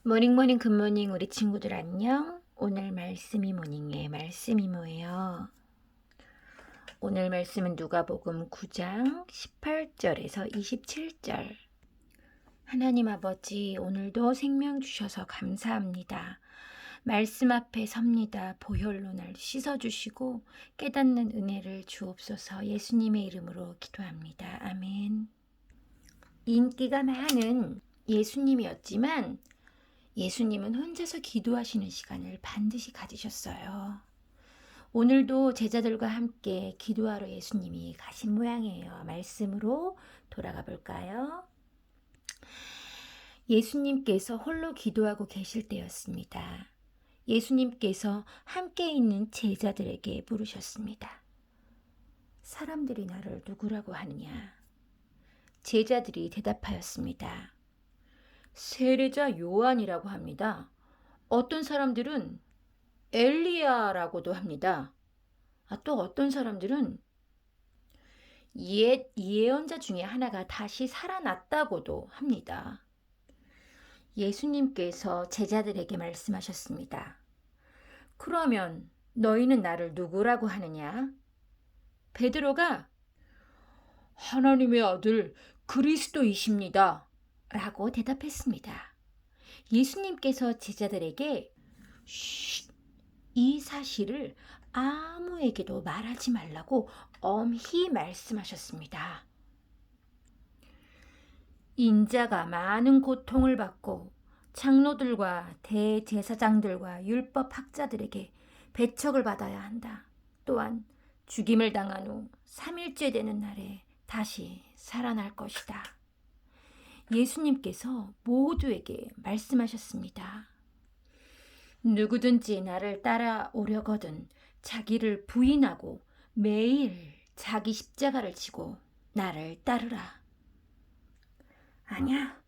모닝모닝 굿모닝 우리 친구들 안녕. 오늘 말씀 이모닝의 말씀 이모예요. 오늘 말씀은 누가복음 9장 18절에서 27절. 하나님 아버지, 오늘도 생명 주셔서 감사합니다. 말씀 앞에 섭니다. 보혈로 날 씻어주시고 깨닫는 은혜를 주옵소서. 예수님의 이름으로 기도합니다. 아멘. 인기가 많은 예수님이었지만 예수님은 혼자서 기도하시는 시간을 반드시 가지셨어요. 오늘도 제자들과 함께 기도하러 예수님이 가신 모양이에요. 말씀으로 돌아가 볼까요? 예수님께서 홀로 기도하고 계실 때였습니다. 예수님께서 함께 있는 제자들에게 물으셨습니다. 사람들이 나를 누구라고 하느냐? 제자들이 대답하였습니다. 세례자 요한이라고 합니다. 어떤 사람들은 엘리야라고도 합니다. 또 어떤 사람들은 옛 예언자 중에 하나가 다시 살아났다고도 합니다. 예수님께서 제자들에게 말씀하셨습니다. 그러면 너희는 나를 누구라고 하느냐? 베드로가 하나님의 아들 그리스도이십니다. 라고 대답했습니다. 예수님께서 제자들에게 이 사실을 아무에게도 말하지 말라고 엄히 말씀하셨습니다. 인자가 많은 고통을 받고 장로들과 대제사장들과 율법학자들에게 배척을 받아야 한다. 또한 죽임을 당한 후 3일째 되는 날에 다시 살아날 것이다. 예수님께서 모두에게 말씀하셨습니다. 누구든지 나를 따라오려거든 자기를 부인하고 매일 자기 십자가를 지고 나를 따르라. 아니야,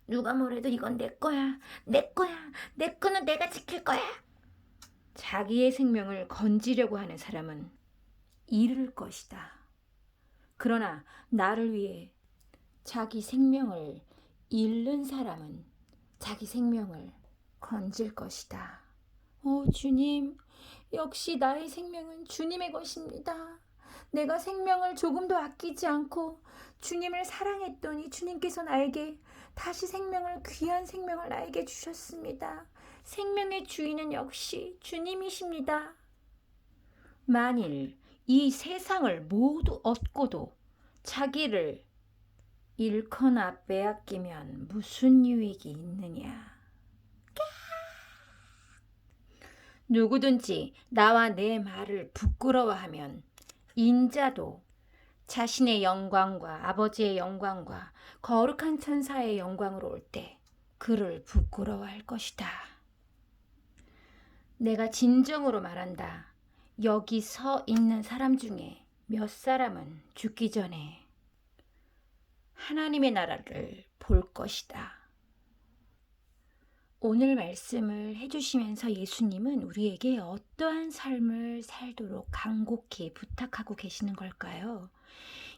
누가 뭐래도 이건 내 거야, 내 거야, 내 거는 내가 지킬 거야. 자기의 생명을 건지려고 하는 사람은 잃을 것이다. 그러나 나를 위해 자기 생명을 잃는 사람은 자기 생명을 건질 것이다. 주님, 역시 나의 생명은 주님의 것입니다. 내가 생명을 조금도 아끼지 않고 주님을 사랑했더니 주님께서 나에게 다시 귀한 생명을 나에게 주셨습니다. 생명의 주인은 역시 주님이십니다. 만일 이 세상을 모두 얻고도 자기를 잃거나 빼앗기면 무슨 유익이 있느냐? 누구든지 나와 내 말을 부끄러워하면 인자도 자신의 영광과 아버지의 영광과 거룩한 천사의 영광으로 올 때 그를 부끄러워할 것이다. 내가 진정으로 말한다. 여기 서 있는 사람 중에 몇 사람은 죽기 전에 하나님의 나라를 볼 것이다. 오늘 말씀을 해주시면서 예수님은 우리에게 어떠한 삶을 살도록 간곡히 부탁하고 계시는 걸까요?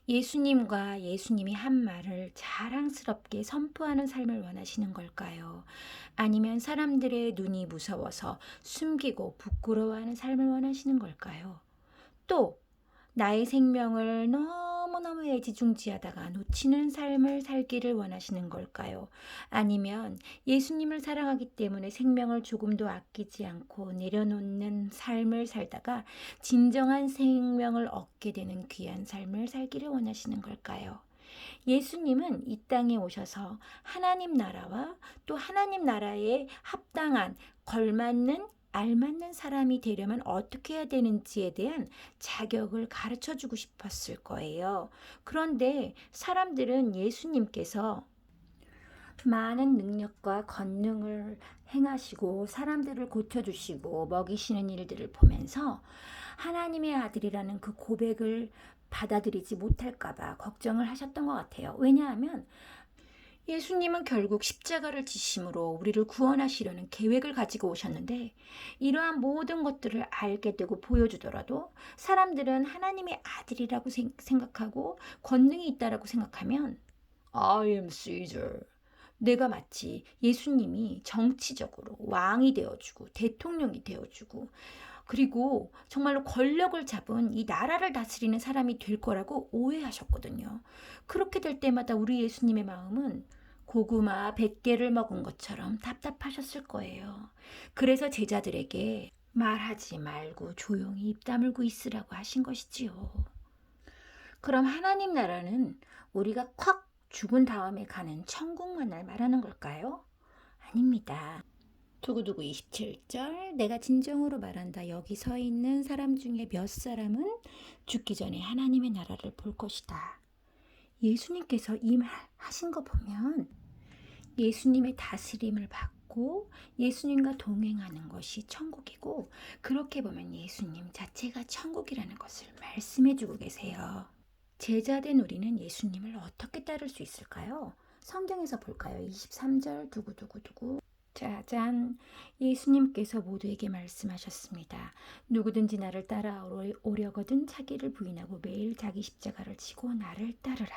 예수님과 예수님이 한 말을 자랑스럽게 선포하는 삶을 원하시는 걸까요? 아니면 사람들의 눈이 무서워서 숨기고 부끄러워하는 삶을 원하시는 걸까요? 또 나의 생명을 너무너무 애지중지하다가 놓치는 삶을 살기를 원하시는 걸까요? 아니면 예수님을 사랑하기 때문에 생명을 조금도 아끼지 않고 내려놓는 삶을 살다가 진정한 생명을 얻게 되는 귀한 삶을 살기를 원하시는 걸까요? 예수님은 이 땅에 오셔서 하나님 나라와 또 하나님 나라에 합당한 걸맞는 알맞는 사람이 되려면 어떻게 해야 되는지에 대한 자격을 가르쳐 주고 싶었을 거예요. 그런데 사람들은 예수님께서 많은 능력과 권능을 행하시고 사람들을 고쳐주시고 먹이시는 일들을 보면서 하나님의 아들이라는 그 고백을 받아들이지 못할까봐 걱정을 하셨던 것 같아요. 왜냐하면 예수님은 결국 십자가를 지심으로 우리를 구원하시려는 계획을 가지고 오셨는데 이러한 모든 것들을 알게 되고 보여주더라도 사람들은 하나님의 아들이라고 생각하고 권능이 있다라고 생각하면 I am Caesar. 내가 마치 예수님이 정치적으로 왕이 되어주고 대통령이 되어주고 그리고 정말로 권력을 잡은 이 나라를 다스리는 사람이 될 거라고 오해하셨거든요. 그렇게 될 때마다 우리 예수님의 마음은 고구마 100개를 먹은 것처럼 답답하셨을 거예요. 그래서 제자들에게 말하지 말고 조용히 입 다물고 있으라고 하신 것이지요. 그럼 하나님 나라는 우리가 콱 죽은 다음에 가는 천국만을 말하는 걸까요? 아닙니다. 두구두구 27절 내가 진정으로 말한다. 여기 서 있는 사람 중에 몇 사람은 죽기 전에 하나님의 나라를 볼 것이다. 예수님께서 임하신 거 보면 예수님의 다스림을 받고 예수님과 동행하는 것이 천국이고 그렇게 보면 예수님 자체가 천국이라는 것을 말씀해 주고 계세요. 제자된 우리는 예수님을 어떻게 따를 수 있을까요? 성경에서 볼까요? 23절 두구두구두구 짜잔 예수님께서 모두에게 말씀하셨습니다. 누구든지 나를 따라오려거든 자기를 부인하고 매일 자기 십자가를 지고 나를 따르라.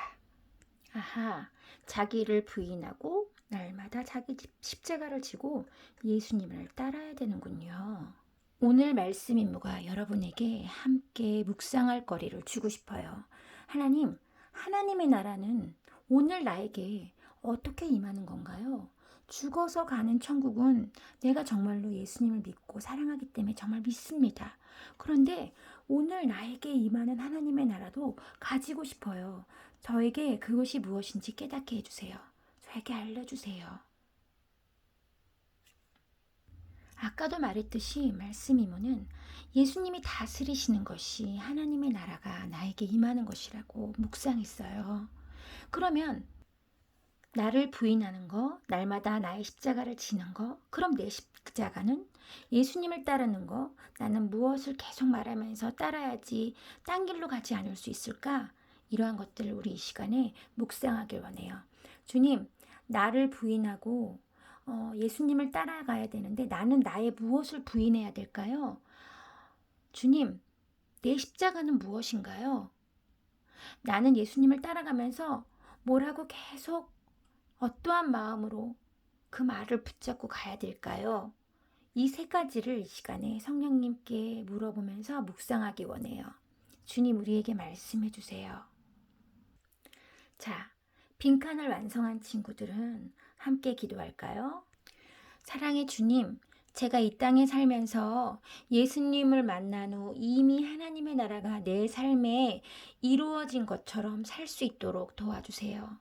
아하, 자기를 부인하고 날마다 자기 십자가를 지고 예수님을 따라야 되는군요. 오늘 말씀 임무가 여러분에게 함께 묵상할 거리를 주고 싶어요. 하나님의 나라는 오늘 나에게 어떻게 임하는 건가요? 죽어서 가는 천국은 내가 정말로 예수님을 믿고 사랑하기 때문에 정말 믿습니다. 그런데 오늘 나에게 임하는 하나님의 나라도 가지고 싶어요. 저에게 그것이 무엇인지 깨닫게 해주세요. 저에게 알려주세요. 아까도 말했듯이 말씀 이모는 예수님이 다스리시는 것이 하나님의 나라가 나에게 임하는 것이라고 묵상했어요. 그러면 나를 부인하는 거, 날마다 나의 십자가를 지는 거, 그럼 내 십자가는 예수님을 따르는 거, 나는 무엇을 계속 말하면서 따라야지 딴 길로 가지 않을 수 있을까? 이러한 것들을 우리 이 시간에 묵상하길 원해요. 주님, 나를 부인하고 예수님을 따라가야 되는데 나는 나의 무엇을 부인해야 될까요? 주님, 내 십자가는 무엇인가요? 나는 예수님을 따라가면서 뭐라고 계속 어떠한 마음으로 그 말을 붙잡고 가야 될까요? 이 세 가지를 이 시간에 성령님께 물어보면서 묵상하기 원해요. 주님 우리에게 말씀해 주세요. 자, 빈칸을 완성한 친구들은 함께 기도할까요? 사랑의 주님, 제가 이 땅에 살면서 예수님을 만난 후 이미 하나님의 나라가 내 삶에 이루어진 것처럼 살 수 있도록 도와주세요.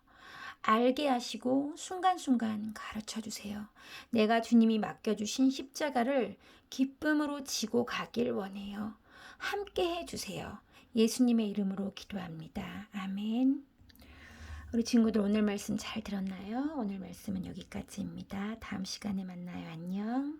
알게 하시고 순간순간 가르쳐 주세요. 내가 주님이 맡겨주신 십자가를 기쁨으로 지고 가길 원해요. 함께 해주세요. 예수님의 이름으로 기도합니다. 아멘. 우리 친구들 오늘 말씀 잘 들었나요? 오늘 말씀은 여기까지입니다. 다음 시간에 만나요. 안녕.